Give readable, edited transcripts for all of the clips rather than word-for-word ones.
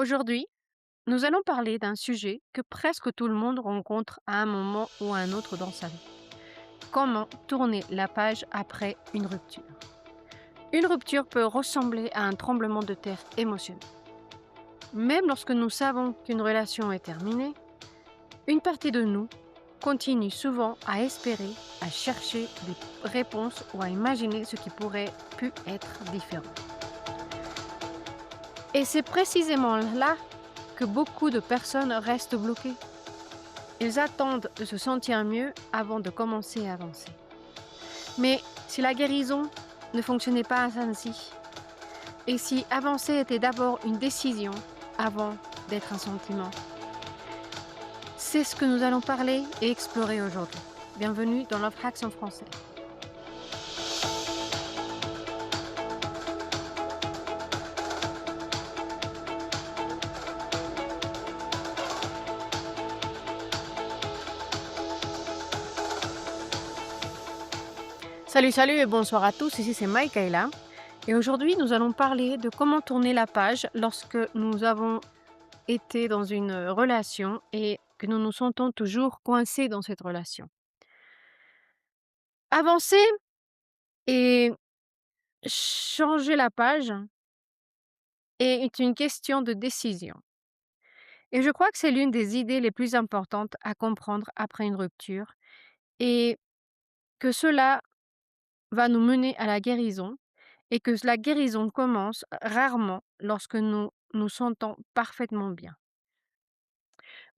Aujourd'hui, nous allons parler d'un sujet que presque tout le monde rencontre à un moment ou à un autre dans sa vie. Comment tourner la page après une rupture? Une rupture peut ressembler à un tremblement de terre émotionnel. Même lorsque nous savons qu'une relation est terminée, une partie de nous continue souvent à espérer, à chercher des réponses ou à imaginer ce qui pourrait pu être différent. Et c'est précisément là que beaucoup de personnes restent bloquées. Ils attendent de se sentir mieux avant de commencer à avancer. Mais si la guérison ne fonctionnait pas ainsi, et si avancer était d'abord une décision avant d'être un sentiment, c'est ce que nous allons parler et explorer aujourd'hui. Bienvenue dans Love Hacks en français. Salut, salut et bonsoir à tous, ici c'est Maïkaïla. Et aujourd'hui, nous allons parler de comment tourner la page lorsque nous avons été dans une relation et que nous nous sentons toujours coincés dans cette relation. Avancer et changer la page est une question de décision. Et je crois que c'est l'une des idées les plus importantes à comprendre après une rupture et que cela va nous mener à la guérison et que la guérison commence rarement lorsque nous nous sentons parfaitement bien.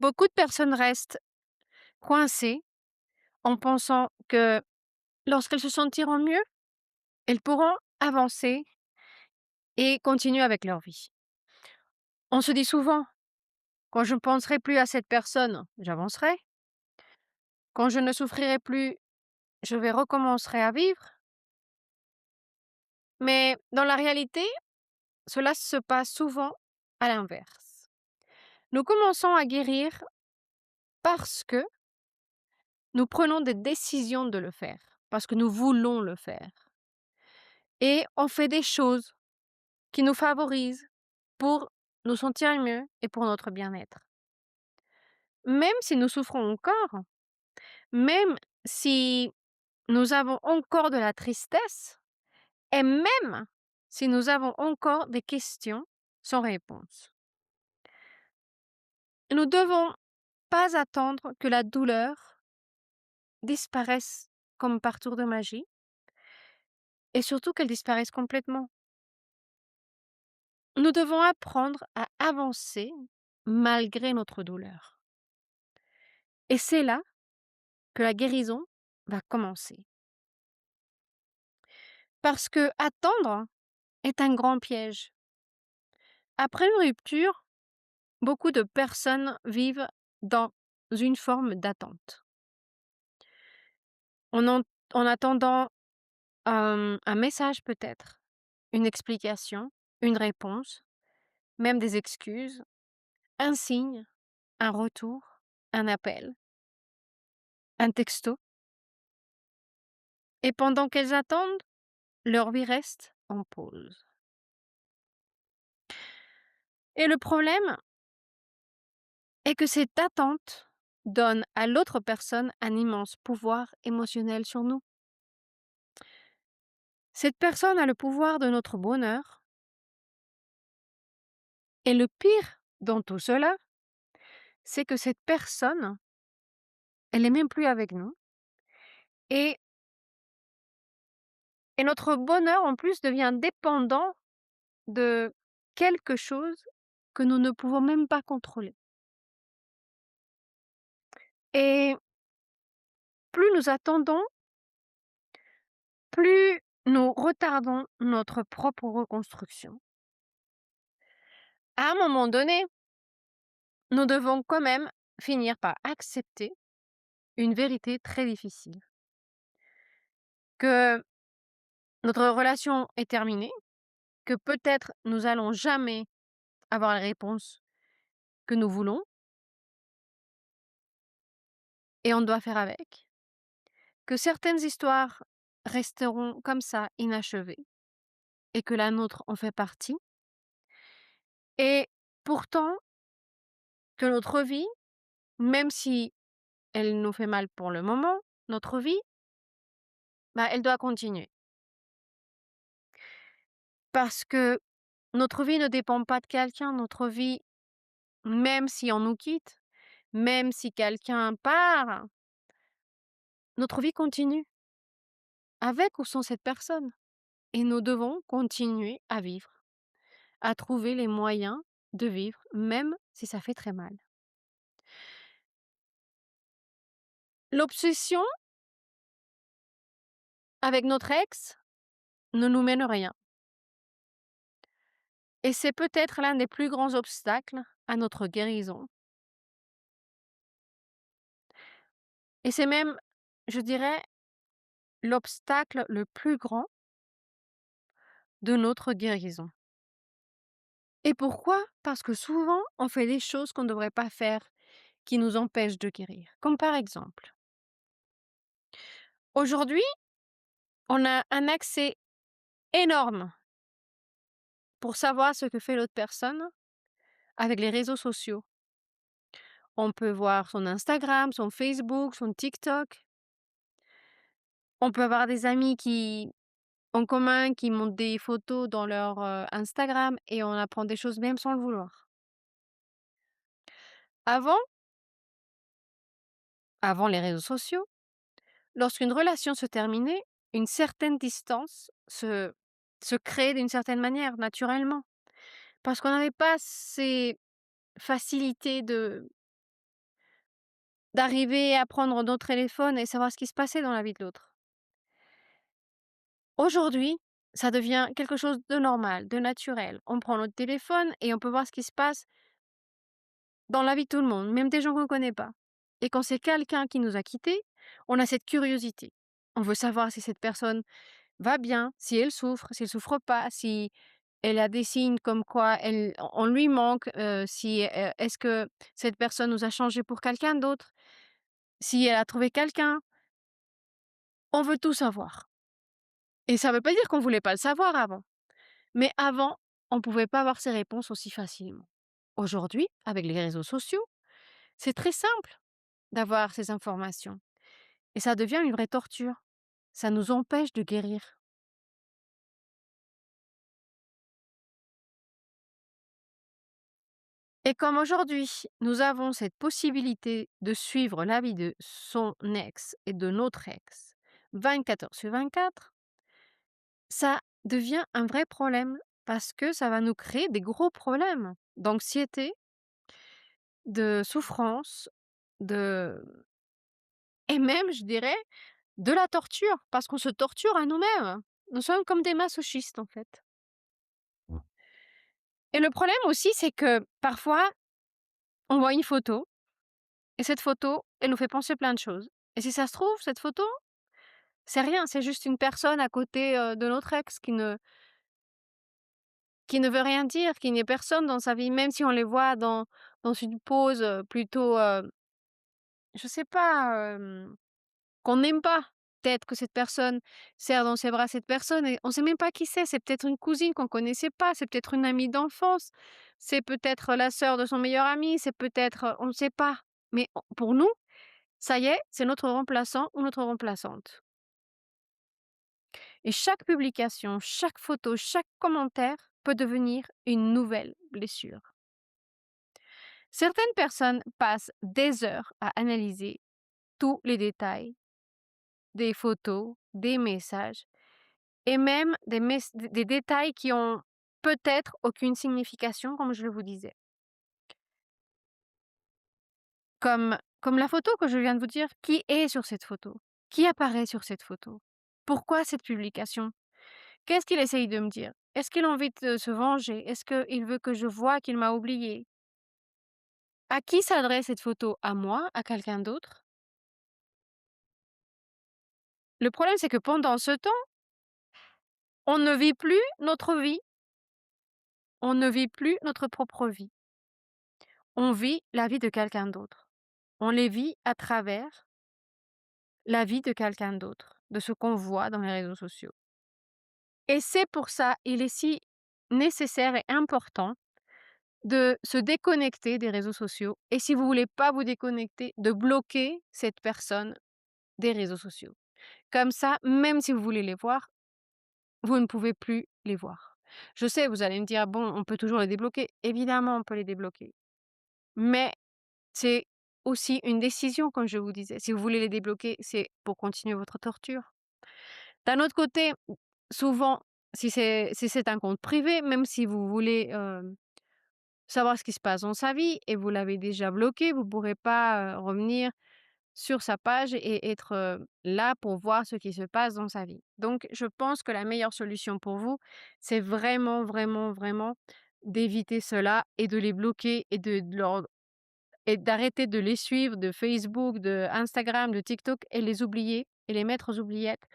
Beaucoup de personnes restent coincées en pensant que lorsqu'elles se sentiront mieux, elles pourront avancer et continuer avec leur vie. On se dit souvent: «Quand je ne penserai plus à cette personne, j'avancerai. Quand je ne souffrirai plus, je vais recommencer à vivre». Mais dans la réalité, cela se passe souvent à l'inverse. Nous commençons à guérir parce que nous prenons des décisions de le faire, parce que nous voulons le faire. Et on fait des choses qui nous favorisent pour nous sentir mieux et pour notre bien-être. Même si nous souffrons encore, même si nous avons encore de la tristesse et même si nous avons encore des questions sans réponse. Nous ne devons pas attendre que la douleur disparaisse comme par tour de magie et surtout qu'elle disparaisse complètement. Nous devons apprendre à avancer malgré notre douleur. Et c'est là que la guérison va commencer. Parce que attendre est un grand piège. Après une rupture, beaucoup de personnes vivent dans une forme d'attente. En en attendant, un message peut-être, une explication, une réponse, même des excuses, un signe, un retour, un appel, un texto et pendant qu'elles attendent, leur vie reste en pause. Et le problème est que cette attente donne à l'autre personne un immense pouvoir émotionnel sur nous. Cette personne a le pouvoir de notre bonheur et le pire dans tout cela, c'est que cette personne, elle est même plus avec nous et notre bonheur en plus devient dépendant de quelque chose que nous ne pouvons même pas contrôler. Et plus nous attendons, plus nous retardons notre propre reconstruction. À un moment donné, nous devons quand même finir par accepter une vérité très difficile. Que notre relation est terminée, que peut-être nous allons jamais avoir la réponse que nous voulons et on doit faire avec. Que certaines histoires resteront comme ça inachevées et que la nôtre en fait partie. Et Pourtant que notre vie, même si elle nous fait mal pour le moment, notre vie, bah, elle doit continuer. Parce que notre vie ne dépend pas de quelqu'un, notre vie, même si on nous quitte, même si quelqu'un part, notre vie continue, avec ou sans cette personne. Et nous devons continuer à vivre, à trouver les moyens de vivre, même si ça fait très mal. L'obsession avec notre ex ne nous mène rien. Et c'est peut-être l'un des plus grands obstacles à notre guérison. Et c'est même, je dirais, l'obstacle le plus grand de notre guérison. Et pourquoi? Parce que souvent, on fait des choses qu'on ne devrait pas faire, qui nous empêchent de guérir. Comme par exemple, aujourd'hui, on a un accès énorme pour savoir ce que fait l'autre personne avec les réseaux sociaux. On peut voir son Instagram, son Facebook, son TikTok. On peut avoir des amis en commun qui montent des photos dans leur, Instagram et on apprend des choses même sans le vouloir. Avant avant les réseaux sociaux, lorsqu'une relation se terminait, une certaine distance se créait d'une certaine manière, naturellement. Parce qu'on n'avait pas ces facilités d'arriver à prendre notre téléphone et savoir ce qui se passait dans la vie de l'autre. Aujourd'hui, ça devient quelque chose de normal, de naturel. On prend notre téléphone et on peut voir ce qui se passe dans la vie de tout le monde, même des gens qu'on ne connaît pas. Et quand c'est quelqu'un qui nous a quittés, on a cette curiosité. On veut savoir si cette personne va bien, si elle souffre, si elle souffre pas, si elle a des signes comme quoi on lui manque, si, est-ce que cette personne nous a changé pour quelqu'un d'autre, si elle a trouvé quelqu'un. On veut tout savoir. Et ça ne veut pas dire qu'on ne voulait pas le savoir avant. Mais avant, on ne pouvait pas avoir ces réponses aussi facilement. Aujourd'hui, avec les réseaux sociaux, c'est très simple d'avoir ces informations et ça devient une vraie torture. Ça nous empêche de guérir. Et comme aujourd'hui, nous avons cette possibilité de suivre la vie de son ex et de notre ex 24 heures sur 24, ça devient un vrai problème parce que ça va nous créer des gros problèmes d'anxiété, de souffrance, de et même, je dirais, de la torture, parce qu'on se torture à nous-mêmes. Nous sommes comme des masochistes, en fait. Et le problème aussi, c'est que parfois, on voit une photo et cette photo, elle nous fait penser plein de choses. Et si ça se trouve, cette photo, c'est rien, c'est juste une personne à côté, de notre ex qui ne veut rien dire, qui n'est personne dans sa vie, même si on les voit dans une pose, plutôt, je sais pas, qu'on n'aime pas. Peut-être que cette personne serre dans ses bras cette personne et on sait même pas qui c'est peut-être une cousine qu'on connaissait pas, c'est peut-être une amie d'enfance, c'est peut-être la sœur de son meilleur ami, c'est peut-être, on ne sait pas. Mais on pour nous, ça y est, c'est notre remplaçant ou notre remplaçante. Et chaque publication, chaque photo, chaque commentaire peut devenir une nouvelle blessure. Certaines personnes passent des heures à analyser tous les détails des photos, des messages et même des détails qui ont peut-être aucune signification, comme je vous disais. Comme la photo que je viens de vous dire, qui est sur cette photo? Qui apparaît sur cette photo? Pourquoi cette publication? Qu'est-ce qu'il essaye de me dire? Est-ce qu'il a envie de se venger? Est-ce qu'il veut que je voie qu'il m'a oublié? À qui s'adresse cette photo? À moi? À quelqu'un d'autre? Le problème, c'est que pendant ce temps, on ne vit plus notre vie, on ne vit plus notre propre vie. On vit la vie de quelqu'un d'autre. On les vit à travers la vie de quelqu'un d'autre, de ce qu'on voit dans les réseaux sociaux. Et c'est pour ça, il est si nécessaire et important de se déconnecter des réseaux sociaux et si vous voulez pas vous déconnecter, de bloquer cette personne des réseaux sociaux. Comme ça, même si vous voulez les voir, vous ne pouvez plus les voir. Je sais, vous allez me dire: «Bon, on peut toujours les débloquer». Évidemment, on peut les débloquer, mais c'est aussi une décision, comme je vous disais. Si vous voulez les débloquer, c'est pour continuer votre torture. D'un autre côté, souvent, si c'est un compte privé, même si vous voulez, savoir ce qui se passe dans sa vie et vous l'avez déjà bloqué, vous pourrez pas, revenir sur sa page et être, là pour voir ce qui se passe dans sa vie. Donc je pense que la meilleure solution pour vous, c'est vraiment, vraiment, vraiment d'éviter cela et de les bloquer et d'arrêter de les suivre de Facebook, de Instagram, de TikTok et les oublier et les mettre aux oubliettes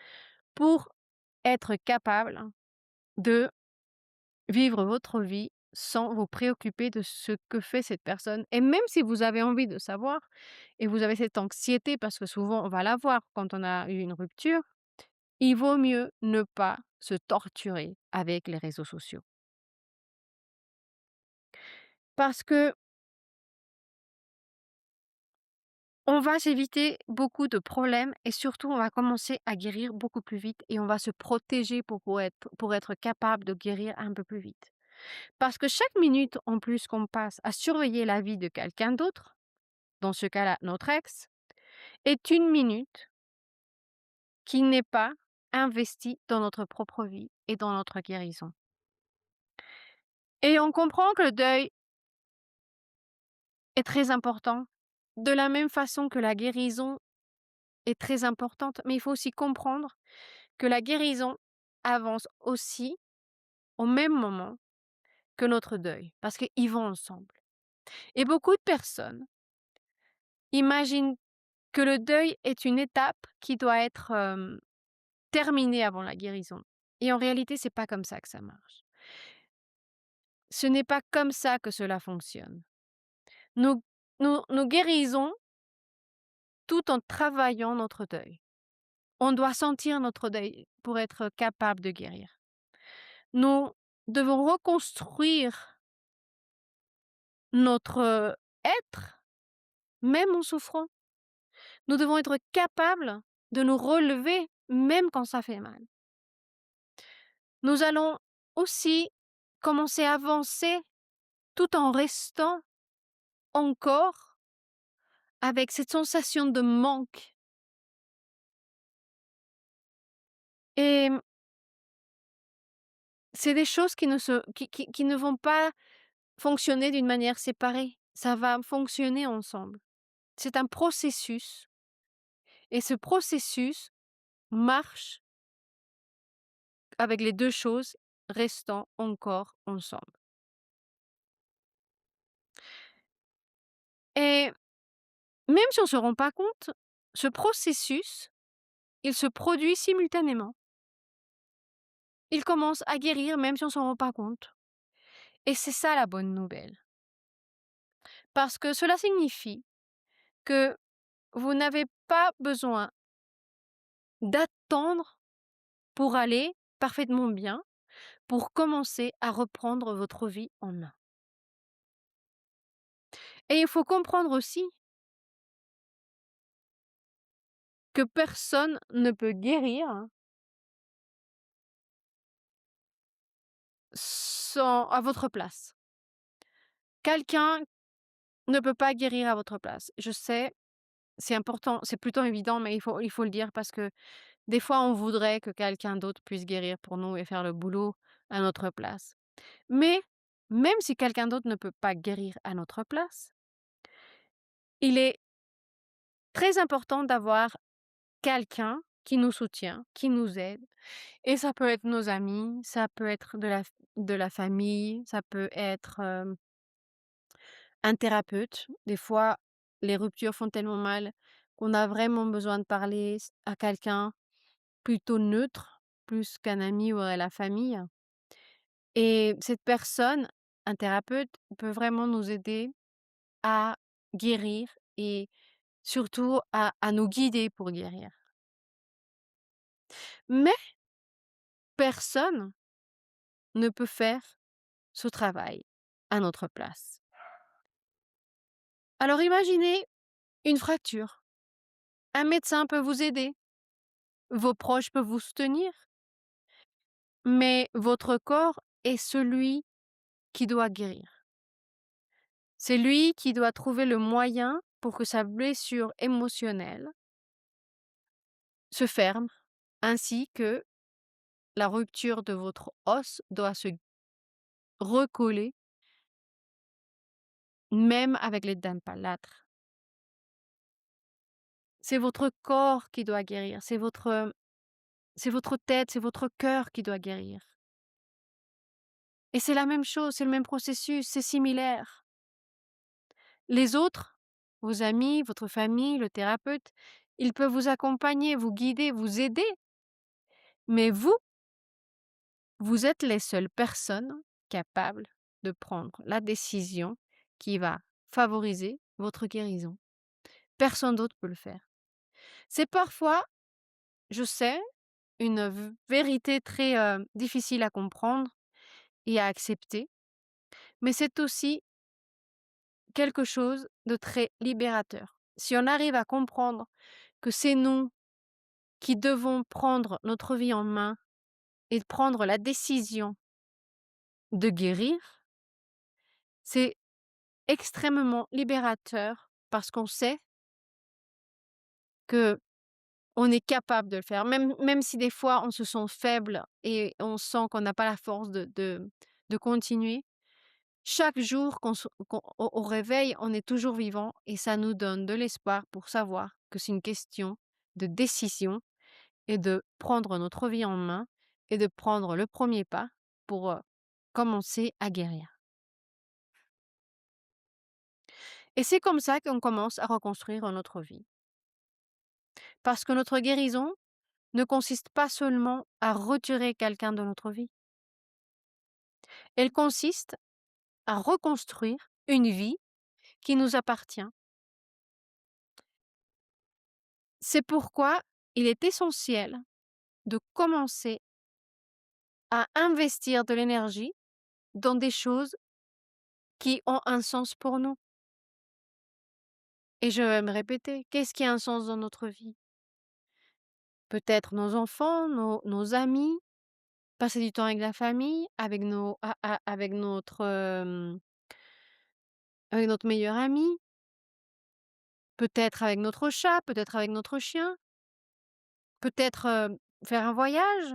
pour être capable de vivre votre vie sans vous préoccuper de ce que fait cette personne et même si vous avez envie de savoir et vous avez cette anxiété parce que souvent on va l'avoir quand on a eu une rupture, il vaut mieux ne pas se torturer avec les réseaux sociaux. Parce que on va s'éviter beaucoup de problèmes et surtout on va commencer à guérir beaucoup plus vite et on va se protéger pour être capable de guérir un peu plus vite. Parce que chaque minute en plus qu'on passe à surveiller la vie de quelqu'un d'autre, dans ce cas-là notre ex, est une minute qui n'est pas investie dans notre propre vie et dans notre guérison. Et on comprend que le deuil est très important, de la même façon que la guérison est très importante, mais il faut aussi comprendre que la guérison avance aussi au même moment que notre deuil, parce qu'ils vont ensemble. Et beaucoup de personnes imaginent que le deuil est une étape qui doit être, terminée avant la guérison. Et en réalité, c'est pas comme ça que ça marche. Ce n'est pas comme ça que cela fonctionne. Nous nous guérissons tout en travaillant notre deuil. On doit sentir notre deuil pour être capable de guérir. Nous devons reconstruire notre, être, même en souffrant. Nous devons être capables de nous relever même quand ça fait mal. Nous allons aussi commencer à avancer tout en restant encore avec cette sensation de manque et c'est des choses qui ne vont pas fonctionner d'une manière séparée. Ça va fonctionner ensemble. C'est un processus et ce processus marche avec les 2 choses restant encore ensemble et même si on ne se rend pas compte, ce processus, il se produit simultanément. Il commence à guérir même si on ne s'en rend pas compte et c'est ça la bonne nouvelle. Parce que cela signifie que vous n'avez pas besoin d'attendre pour aller parfaitement bien, pour commencer à reprendre votre vie en main. Et il faut comprendre aussi que personne ne peut guérir sans à votre place. Quelqu'un ne peut pas guérir à votre place. Je sais, c'est important, c'est plutôt évident, mais il faut le dire parce que des fois, on voudrait que quelqu'un d'autre puisse guérir pour nous et faire le boulot à notre place. Mais même si quelqu'un d'autre ne peut pas guérir à notre place, il est très important d'avoir quelqu'un qui nous soutient, qui nous aide et ça peut être nos amis, ça peut être de la famille, ça peut être, un thérapeute. Des fois, les ruptures font tellement mal qu'on a vraiment besoin de parler à quelqu'un plutôt neutre, plus qu'un ami ou à la famille et cette personne, un thérapeute, peut vraiment nous aider à guérir et surtout à nous guider pour guérir. Mais personne ne peut faire ce travail à notre place. Alors imaginez une fracture. Un médecin peut vous aider, vos proches peuvent vous soutenir, mais votre corps est celui qui doit guérir. C'est lui qui doit trouver le moyen pour que sa blessure émotionnelle se ferme, ainsi que la rupture de votre os doit se recoller, même avec l'aide d'un plâtre. C'est votre corps qui doit guérir, c'est votre tête, c'est votre cœur qui doit guérir. Et c'est la même chose, c'est le même processus, c'est similaire. Les autres, vos amis, votre famille, le thérapeute, ils peuvent vous accompagner, vous guider, vous aider, mais vous êtes les seules personnes capables de prendre la décision qui va favoriser votre guérison. Personne d'autre peut le faire. C'est parfois, je sais, une vérité très difficile à comprendre et à accepter, mais c'est aussi quelque chose de très libérateur. Si on arrive à comprendre que c'est nous qui devons prendre notre vie en main et prendre la décision de guérir, c'est extrêmement libérateur parce qu'on sait que on est capable de le faire. Même si des fois on se sent faible et on sent qu'on n'a pas la force de continuer, chaque jour qu'on au réveil, on est toujours vivant et ça nous donne de l'espoir pour savoir que c'est une question de décision et de prendre notre vie en main et de prendre le premier pas pour, commencer à guérir. Et c'est comme ça qu'on commence à reconstruire notre vie. Parce que notre guérison ne consiste pas seulement à retirer quelqu'un de notre vie. Elle consiste à reconstruire une vie qui nous appartient. C'est pourquoi il est essentiel de commencer à investir de l'énergie dans des choses qui ont un sens pour nous. Et je vais me répéter, qu'est-ce qui a un sens dans notre vie? Peut-être nos enfants, nos amis, passer du temps avec la famille, avec notre meilleur ami, peut-être avec notre chat, peut-être avec notre chien, peut-être, faire un voyage,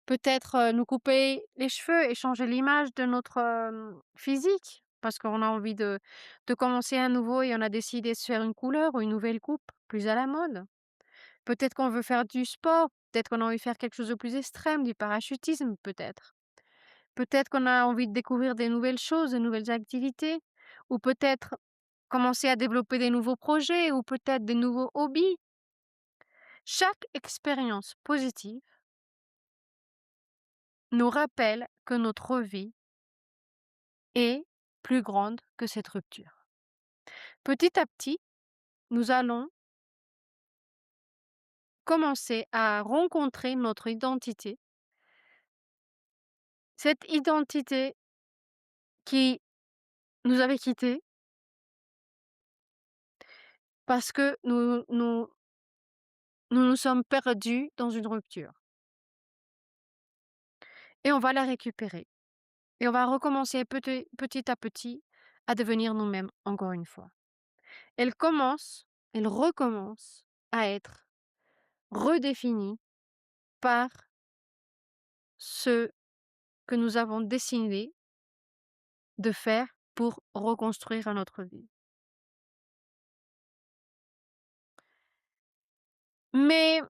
peut-être, nous couper les cheveux et changer l'image de notre, physique, parce qu'on a envie de commencer à nouveau et on a décidé de se faire une couleur ou une nouvelle coupe plus à la mode. Peut-être qu'on veut faire du sport, peut-être qu'on a envie de faire quelque chose de plus extrême, du parachutisme peut-être. Peut-être qu'on a envie de découvrir des nouvelles choses, de nouvelles activités, ou peut-être commencer à développer des nouveaux projets ou peut-être des nouveaux hobbies. Chaque expérience positive nous rappelle que notre vie est plus grande que cette rupture. Petit à petit, nous allons commencer à rencontrer notre identité, cette identité qui nous avait quittés parce que nous sommes perdus dans une rupture et on va la récupérer et on va recommencer petit à petit à devenir nous-mêmes encore une fois. Elle recommence à être redéfinie par ce que nous avons décidé de faire pour reconstruire notre vie. Mais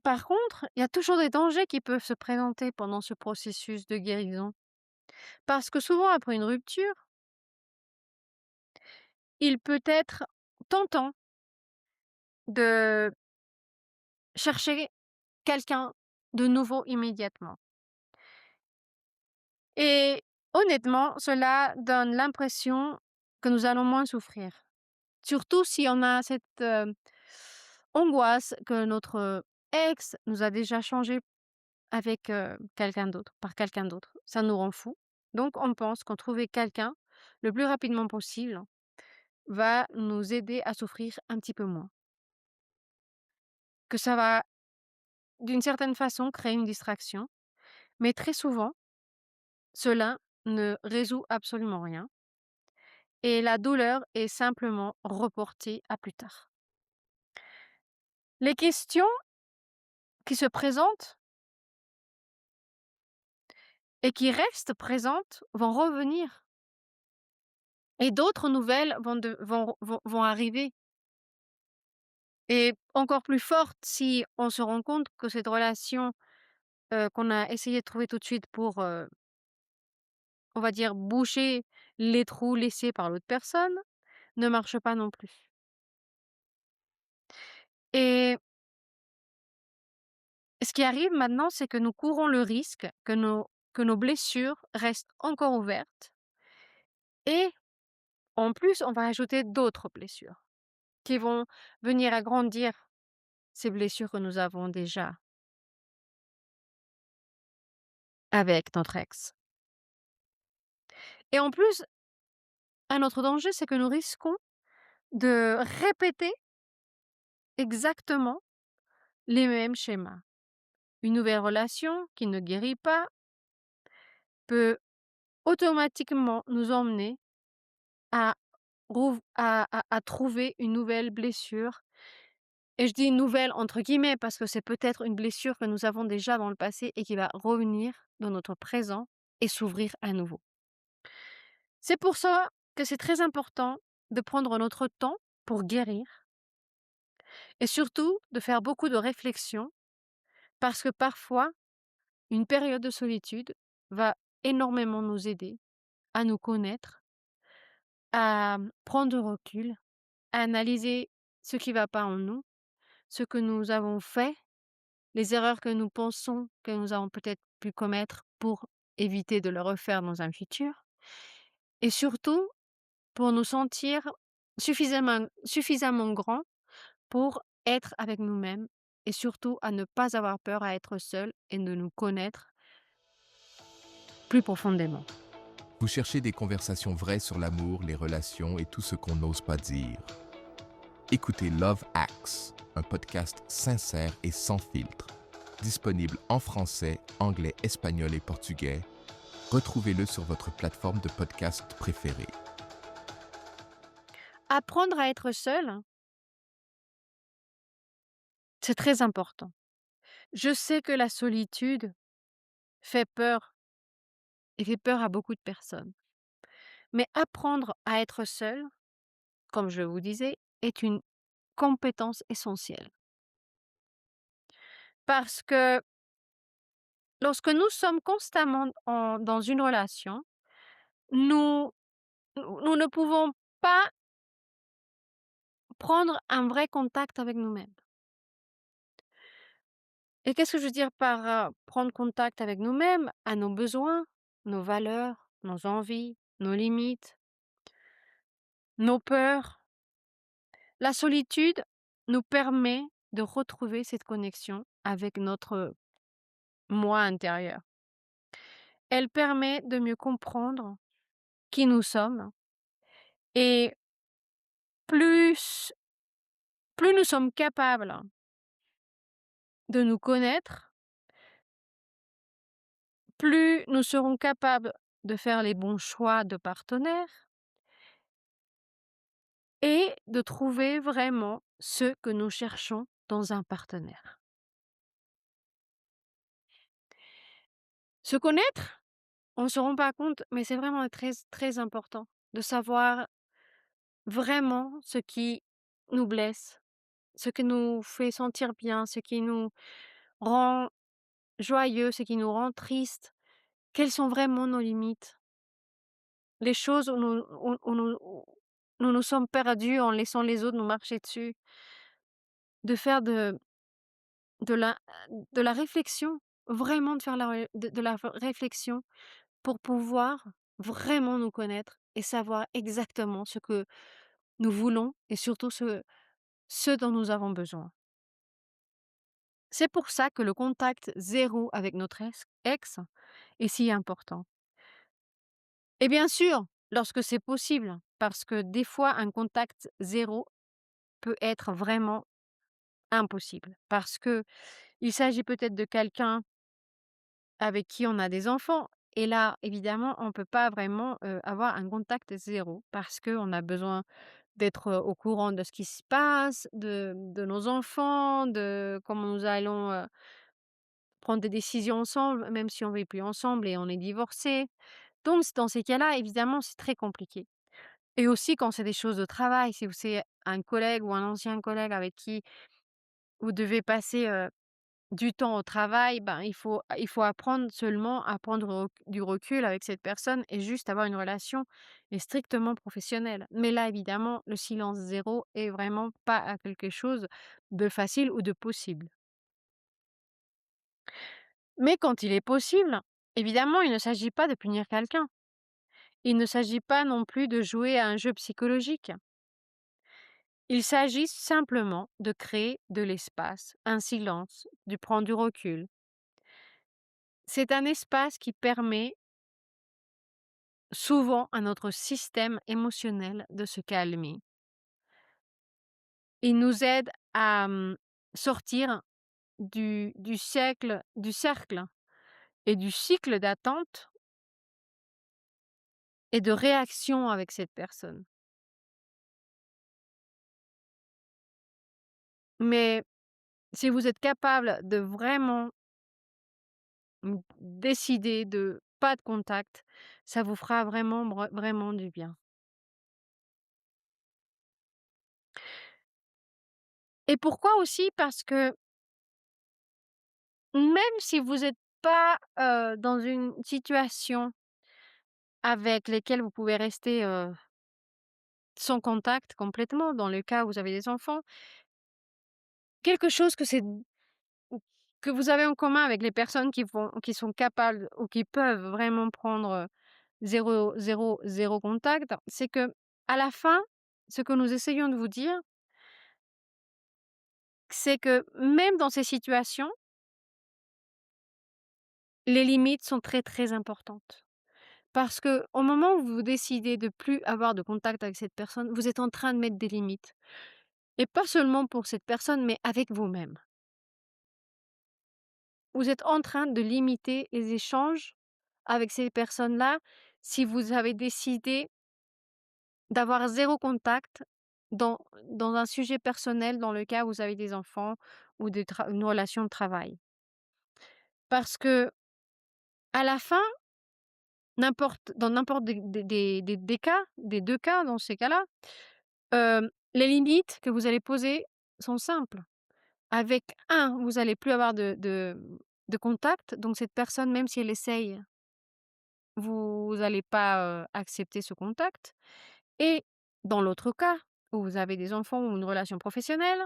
par contre, il y a toujours des dangers qui peuvent se présenter pendant ce processus de guérison. Parce que souvent après une rupture, il peut être tentant de chercher quelqu'un de nouveau immédiatement. Et honnêtement, cela donne l'impression que nous allons moins souffrir. Surtout si on a cette, angoisse que notre ex nous a déjà changé avec, quelqu'un d'autre par quelqu'un d'autre. Ça nous rend fous Donc on pense qu'en trouver quelqu'un le plus rapidement possible va nous aider à souffrir un petit peu moins. Que ça va, d'une certaine façon, créer une distraction, mais très souvent, cela ne résout absolument rien et la douleur est simplement reportée à plus tard. Les questions qui se présentent et qui restent présentes vont revenir et d'autres nouvelles vont arriver et encore plus fortes si on se rend compte que cette relation, qu'on a essayé de trouver tout de suite pour, on va dire boucher les trous laissés par l'autre personne, ne marche pas non plus. Et ce qui arrive maintenant, c'est que nous courons le risque que nos blessures restent encore ouvertes et en plus, on va ajouter d'autres blessures qui vont venir agrandir ces blessures que nous avons déjà avec notre ex. Et en plus, un autre danger, c'est que nous risquons de répéter exactement les mêmes schémas. Une nouvelle relation qui ne guérit pas peut automatiquement nous emmener à à trouver une nouvelle blessure et je dis «nouvelle» entre guillemets parce que c'est peut-être une blessure que nous avons déjà dans le passé et qui va revenir dans notre présent et s'ouvrir à nouveau. C'est pour ça que c'est très important de prendre notre temps pour guérir et surtout de faire beaucoup de réflexion parce que parfois, une période de solitude va énormément nous aider à nous connaître, à prendre du recul, à analyser ce qui ne va pas en nous, ce que nous avons fait, les erreurs que nous pensons que nous avons peut-être pu commettre pour éviter de le refaire dans un futur et surtout pour nous sentir suffisamment grands pour être avec nous-mêmes et surtout à ne pas avoir peur à être seul et de nous connaître plus profondément. Vous cherchez des conversations vraies sur l'amour, les relations et tout ce qu'on n'ose pas dire. Écoutez Love Acts, un podcast sincère et sans filtre. Disponible en français, anglais, espagnol et portugais. Retrouvez-le sur votre plateforme de podcast préférée. Apprendre à être seul, c'est très important. Je sais que la solitude fait peur et fait peur à beaucoup de personnes. Mais apprendre à être seul, comme je vous disais, est une compétence essentielle. Parce que lorsque nous sommes constamment dans une relation, nous, nous ne pouvons pas prendre un vrai contact avec nous-mêmes. Et qu'est-ce que je veux dire par prendre contact avec nous-mêmes? À nos besoins, nos valeurs, nos envies, nos limites, nos peurs. La solitude nous permet de retrouver cette connexion avec notre moi intérieur. Elle permet de mieux comprendre qui nous sommes et plus plus nous sommes capables de nous connaître, plus nous serons capables de faire les bons choix de partenaires et de trouver vraiment ce que nous cherchons dans un partenaire. Se connaître, on ne se rend pas compte, mais c'est vraiment très, très important de savoir vraiment ce qui nous blesse, ce qui nous fait sentir bien, ce qui nous rend joyeux, ce qui nous rend tristes. Quelles sont vraiment nos limites? Les choses où nous sommes perdus en laissant les autres nous marcher dessus. De faire de la de la réflexion, vraiment de faire la réflexion pour pouvoir vraiment nous connaître et savoir exactement ce que nous voulons et surtout ce dont nous avons besoin. C'est pour ça que le contact zéro avec notre ex est si important. Et bien sûr, lorsque c'est possible, parce que des fois un contact zéro peut être vraiment impossible. Parce que il s'agit peut-être de quelqu'un avec qui on a des enfants et là, évidemment, on ne peut pas vraiment, avoir un contact zéro parce qu'on a besoin d'être, au courant de ce qui se passe, de nos enfants, de comment nous allons, prendre des décisions ensemble, même si on ne vit plus ensemble et on est divorcés. Donc dans ces cas-là, évidemment, c'est très compliqué et aussi quand c'est des choses de travail, si c'est un collègue ou un ancien collègue avec qui vous devez passer, du temps au travail, ben, il faut apprendre seulement à prendre du recul avec cette personne et juste avoir une relation et strictement professionnelle. Mais là, évidemment, le silence zéro est vraiment pas à quelque chose de facile ou de possible. Mais quand il est possible, évidemment, il ne s'agit pas de punir quelqu'un. Il ne s'agit pas non plus de jouer à un jeu psychologique. Il s'agit simplement de créer de l'espace, un silence, de prendre du recul. C'est un espace qui permet souvent à notre système émotionnel de se calmer. Il nous aide à, sortir du cercle et du cycle d'attente et de réaction avec cette personne. Mais si vous êtes capable de vraiment, décider de pas de contact, ça vous fera vraiment du bien. Et pourquoi aussi? Parce que même si vous êtes pas, dans une situation avec lesquelles vous pouvez rester, sans contact complètement, dans le cas où vous avez des enfants, quelque chose que vous avez en commun avec les personnes qui sont capables ou qui peuvent vraiment prendre, 0 contact, c'est que à la fin, ce que nous essayons de vous dire, c'est que même dans ces situations, les limites sont très, très importantes. Parce que au moment où vous décidez de plus avoir de contact avec cette personne, vous êtes en train de mettre des limites et pas seulement pour cette personne, mais avec vous-même. Vous êtes en train de limiter les échanges avec ces personnes-là si vous avez décidé d'avoir 0 contact dans dans un sujet personnel, dans le cas où vous avez des enfants ou une relation de travail. Parce que à la fin, dans n'importe des cas, des 2 cas dans ces cas-là, les limites que vous allez poser sont simples. Avec un, vous allez plus avoir de contact, donc cette personne, même si elle essaye, vous allez pas, accepter ce contact et dans l'autre cas, où vous avez des enfants ou une relation professionnelle,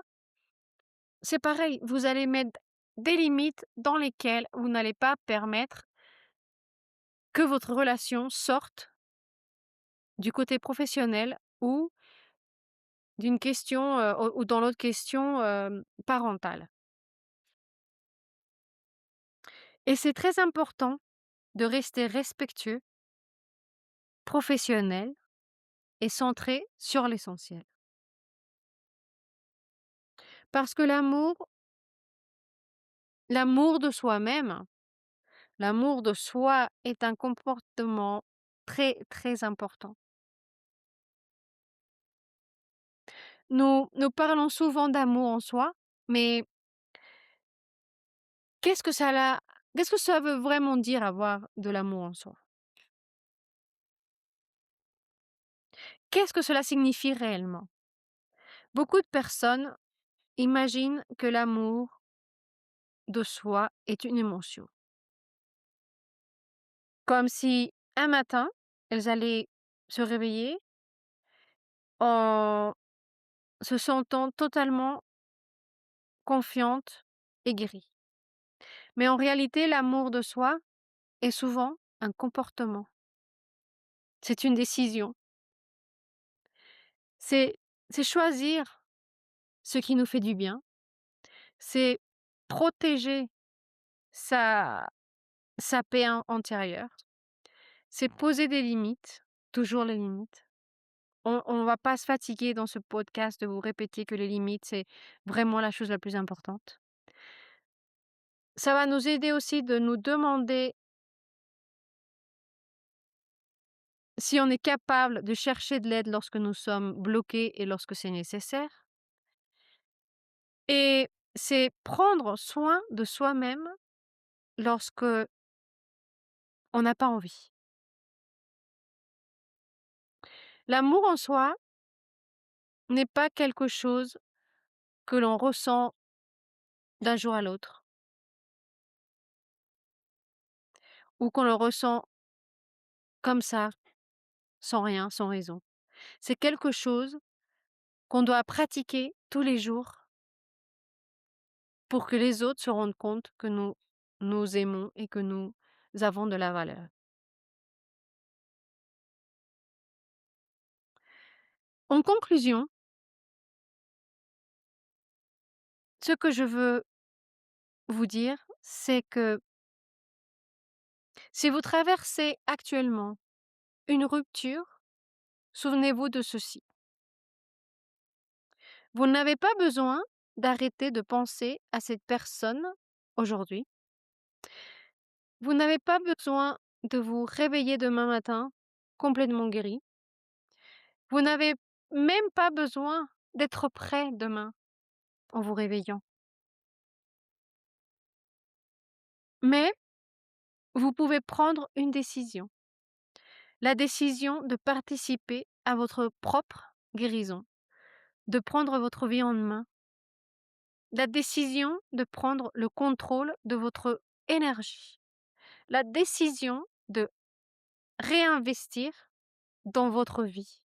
c'est pareil, vous allez mettre des limites dans lesquelles vous n'allez pas permettre que votre relation sorte du côté professionnel ou d'une question, ou dans l'autre question, parentale et c'est très important de rester respectueux, professionnel et centré sur l'essentiel. Parce que l'amour de soi-même, l'amour de soi est un comportement très, très important. Nous parlons souvent d'amour en soi, mais qu'est-ce que ça la qu'est-ce que ça veut vraiment dire avoir de l'amour en soi? Qu'est-ce que cela signifie réellement? Beaucoup de personnes imaginent que l'amour de soi est une émotion. Comme si un matin, elles allaient se réveiller en se sentant totalement confiantes et guéries. Mais en réalité, l'amour de soi est souvent un comportement. C'est une décision. C'est c'est choisir ce qui nous fait du bien. C'est protéger sa sa paix intérieure. c'est poser des limites, toujours les limites. On va pas se fatiguer dans ce podcast de vous répéter que les limites, c'est vraiment la chose la plus importante. Ça va nous aider aussi de nous demander si on est capable de chercher de l'aide lorsque nous sommes bloqués et lorsque c'est nécessaire. Et c'est prendre soin de soi-même lorsque on n'a pas envie. L'amour en soi n'est pas quelque chose que l'on ressent d'un jour à l'autre ou qu'on le ressent comme ça, sans rien, sans raison. C'est quelque chose qu'on doit pratiquer tous les jours pour que les autres se rendent compte que nous aimons et que nous avons de la valeur. En conclusion, ce que je veux vous dire, c'est que si vous traversez actuellement une rupture, souvenez-vous de ceci. Vous n'avez pas besoin d'arrêter de penser à cette personne aujourd'hui. Vous n'avez pas besoin de vous réveiller demain matin complètement guéri. Vous n'avez même pas besoin d'être prêt demain en vous réveillant. Mais vous pouvez prendre une décision. La décision de participer à votre propre guérison, de prendre votre vie en main. La décision de prendre le contrôle de votre énergie. La décision de réinvestir dans votre vie.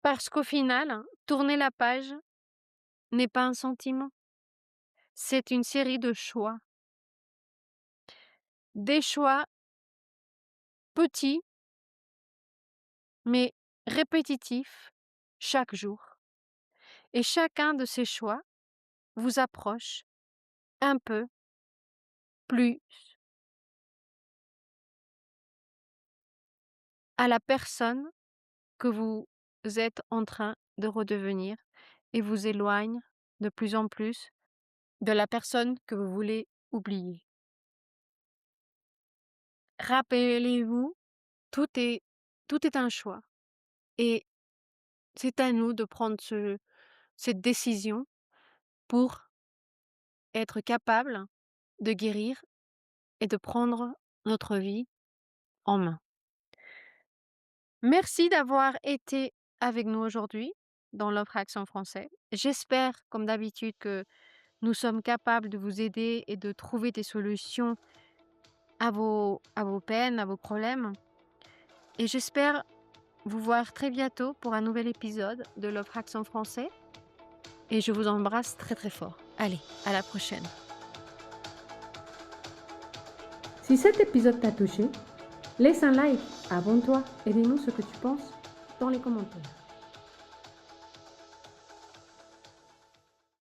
Parce qu'au final, tourner la page n'est pas un sentiment, c'est une série de choix. Des choix petits, mais répétitifs chaque jour. Et chacun de ces choix vous approche un peu plus à la personne que vous êtes en train de redevenir et vous éloigne de plus en plus de la personne que vous voulez oublier. Rappelez-vous, tout est tout est un choix et c'est à nous de prendre cette décision pour être capable de guérir et de prendre notre vie en main. Merci d'avoir été avec nous aujourd'hui dans Love Hacks en français. J'espère, comme d'habitude, que nous sommes capables de vous aider et de trouver des solutions à vos peines, à vos problèmes. Et j'espère vous voir très bientôt pour un nouvel épisode de Love Hacks en français. Et je vous embrasse très très fort. Allez, à la prochaine. Si cet épisode t'a touché, laisse un like, abonne-toi et dis-nous ce que tu penses dans les commentaires.